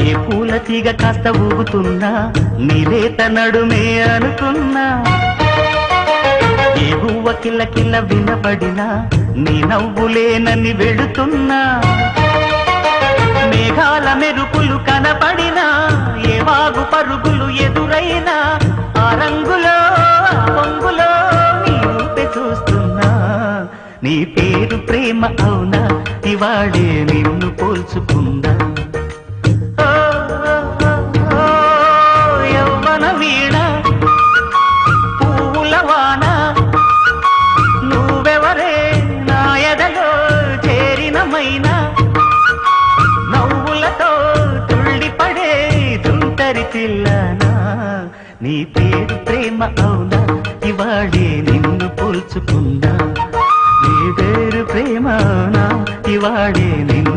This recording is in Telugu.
ఏ పూల తీగ కాస్త ఊగుతున్నా నీలేత నడుమే అనుకున్నా ఏ గువ్వ కిల్ల కిల్ల వినపడినా నీ నవ్వులేనని వెళుతున్నా మేఘాల మెరుపులు కనపడినా ఏ వాగు పరుగులు ఎదురైనా ఆ రంగులో పొంగులో నీ రూపే చూస్తున్నా నీ పేరు ప్రేమ అవునా ఇవాళే నిన్ను పోల్చుకుందా యవ్వన వీణ పూల వాన నువ్వెవరే నా ఎదలో చేరినమైనా నవ్వులతో తుళ్ళిపడే తుంటరి పిల్లనా నీ పేరు ప్రేమ అవునా ఇవాళే నిన్ను పోల్చుకుందా నీ పేరు ప్రేమ అవునా ఇవాళే నిన్ను